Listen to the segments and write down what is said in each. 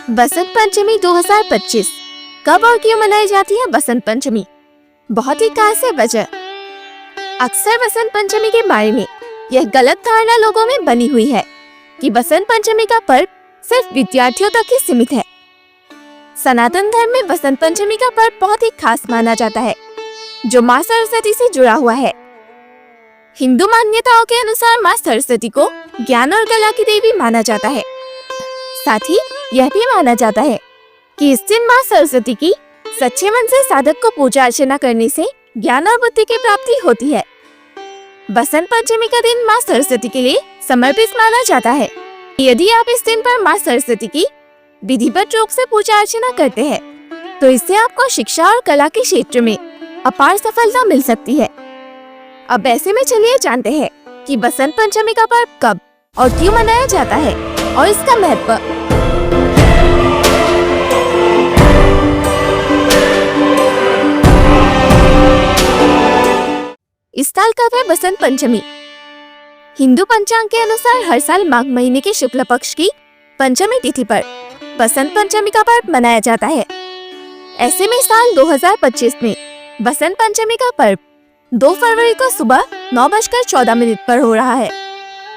बसंत पंचमी 2025 कब और क्यों मनाई जाती है बसंत पंचमी? बहुत ही खास है वजह। अक्सर बसंत पंचमी के बारे में यह गलत धारणा लोगों में बनी हुई है कि बसंत पंचमी का पर्व सिर्फ विद्यार्थियों तक ही सीमित है। सनातन धर्म में बसंत पंचमी का पर्व बहुत ही खास माना जाता है, जो माँ सरस्वती से जुड़ा हुआ है। हिंदू मान्यताओं के अनुसार माँ सरस्वती को ज्ञान और कला की देवी माना जाता है। साथ ही यह भी माना जाता है कि इस दिन माँ सरस्वती की सच्चे मन से साधक को पूजा अर्चना करने से ज्ञान और बुद्धि की प्राप्ति होती है। बसंत पंचमी का दिन माँ सरस्वती के लिए समर्पित माना जाता है। यदि आप इस दिन पर माँ सरस्वती की विधिवत रूप से पूजा अर्चना करते हैं, तो इससे आपको शिक्षा और कला के क्षेत्र में अपार सफलता मिल सकती है। अब ऐसे में चलिए जानते हैं कि बसंत पंचमी का पर्व कब और क्यों मनाया जाता है और इसका महत्व। इस साल कब है बसंत पंचमी? हिंदू पंचांग के अनुसार हर साल माघ महीने के शुक्ल पक्ष की पंचमी तिथि पर बसंत पंचमी का पर्व मनाया जाता है। ऐसे में साल 2025 में बसंत पंचमी का पर्व 2 फरवरी को सुबह 9:14 पर हो रहा है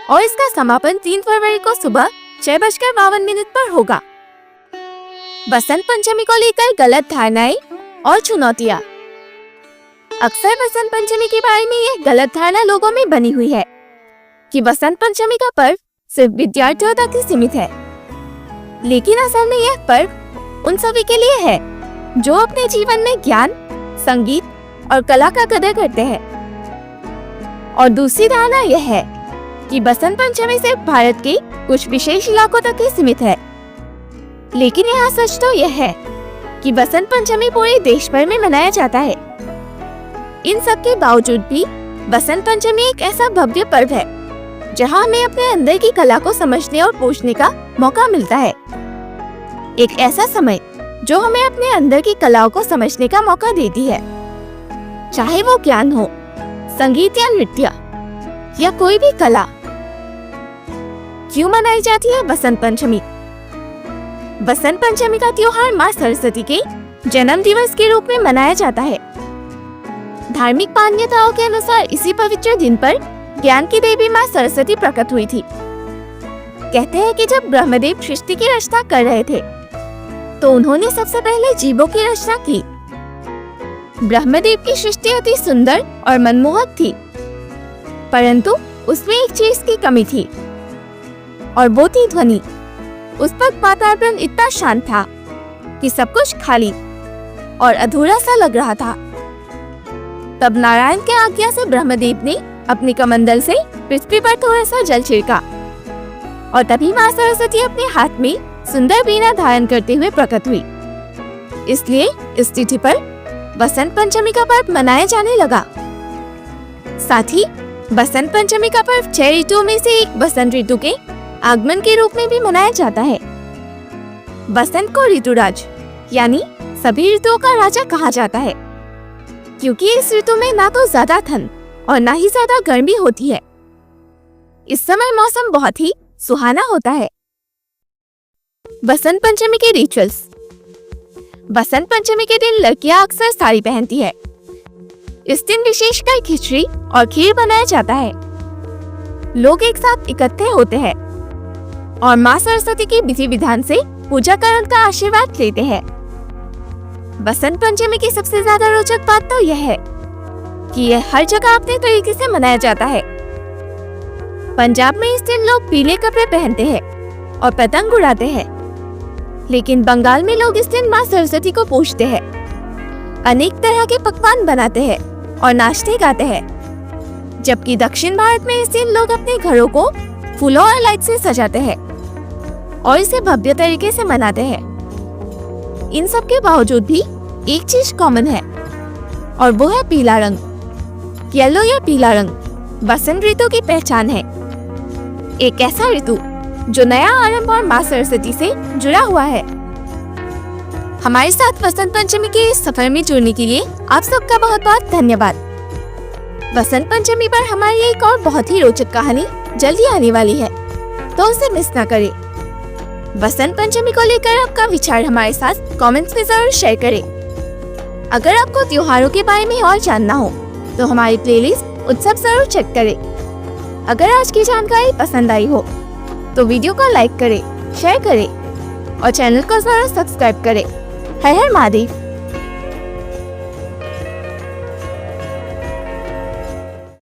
और इसका समापन 3 फरवरी को सुबह 6:52 पर होगा। बसंत पंचमी को लेकर गलत धारणाएं और चुनौतियां। अक्सर बसंत पंचमी के बारे में यह गलत धारणा लोगों में बनी हुई है कि बसंत पंचमी का पर्व सिर्फ विद्यार्थियों तक ही सीमित है, लेकिन असल में यह पर्व उन सभी के लिए है जो अपने जीवन में ज्ञान, संगीत और कला का कदर करते हैं। और दूसरी धारणा यह है कि बसंत पंचमी सिर्फ भारत के कुछ विशेष इलाकों तक ही सीमित है, लेकिन यहाँ सच तो यह है कि बसंत पंचमी पूरे देश भर में मनाया जाता है। इन सब के बावजूद भी बसंत पंचमी एक ऐसा भव्य पर्व है जहां हमें अपने अंदर की कला को समझने और पोषने का मौका मिलता है। एक ऐसा समय जो हमें अपने अंदर की कलाओं को समझने का मौका देती है, चाहे वो ज्ञान हो, संगीत या नृत्य या कोई भी कला। क्यों मनाई जाती है बसंत पंचमी? बसंत पंचमी का त्योहार माँ सरस्वती के जन्म दिवस के रूप में मनाया जाता है। धार्मिक मान्यताओं के अनुसार इसी पवित्र दिन पर ज्ञान की देवी माँ सरस्वती प्रकट हुई थी। कहते हैं कि जब ब्रह्मदेव सृष्टि की रचना कर रहे थे, तो उन्होंने सबसे पहले जीवों की रचना की। ब्रह्मदेव की सृष्टि अति सुंदर और मनमोहक थी, परंतु उसमें एक चीज की कमी थी और वो थी ध्वनि। उस वक्त वातावरण इतना शांत था कि सब कुछ खाली और अधूरा सा लग रहा था। तब नारायण के आज्ञा से ब्रह्मदेव ने अपने कमंडल से पृथ्वी पर थोड़ा सा जल छिड़का और तभी माँ सरस्वती अपने हाथ में सुंदर वीणा धारण करते हुए प्रकट हुई। इसलिए इस तिथि पर बसंत पंचमी का पर्व मनाया जाने लगा। साथ ही बसंत पंचमी का पर्व 6 ऋतुओं में से एक बसंत ऋतु के आगमन के रूप में भी मनाया जाता है। बसंत को ऋतुराज यानी सभी ऋतुओं का राजा कहा जाता है, क्योंकि इस ऋतु में ना तो ज्यादा ठंड और ना ही ज्यादा गर्मी होती है। इस समय मौसम बहुत ही सुहाना होता है। बसंत पंचमी के रिचुअल्स। बसंत पंचमी के दिन लड़कियां अक्सर साड़ी पहनती है। इस दिन विशेषकर खिचड़ी और खीर बनाया जाता है। लोग एक साथ इकट्ठे होते हैं और माँ सरस्वती की विधि विधान से पूजा कर उनका आशीर्वाद लेते हैं। बसंत पंचमी की सबसे ज्यादा रोचक बात तो यह है कि यह हर जगह अपने तरीके से मनाया जाता है। पंजाब में इस दिन लोग पीले कपड़े पहनते हैं और पतंग उड़ाते हैं, लेकिन बंगाल में लोग इस दिन माँ सरस्वती को पूजते हैं। अनेक तरह के पकवान बनाते हैं और नाचते गाते हैं, जबकि दक्षिण भारत में इस दिन लोग अपने घरों को फूलों और लाइट से सजाते हैं और इसे भव्य तरीके से मनाते हैं। इन सब के बावजूद भी एक चीज कॉमन है और वो है पीला रंग। येलो या पीला रंग बसंत ऋतु की पहचान है। एक ऐसा ऋतु जो नया आरंभ और माँ सरस्वती से जुड़ा हुआ है। हमारे साथ बसंत पंचमी के इस सफर में जुड़ने के लिए आप सबका बहुत बहुत धन्यवाद। बसंत पंचमी पर हमारी एक और बहुत ही रोचक कहानी जल्दी आने वाली है, तो उसे मिस ना करें। बसंत पंचमी को लेकर आपका विचार हमारे साथ कमेंट्स में जरूर शेयर करें। अगर आपको त्योहारों के बारे में और जानना हो तो हमारी प्लेलिस्ट उत्सव जरूर चेक करें। अगर आज की जानकारी पसंद आई हो तो वीडियो को लाइक करें, शेयर करें और चैनल को जरूर सब्सक्राइब करें। हर हर महादेव।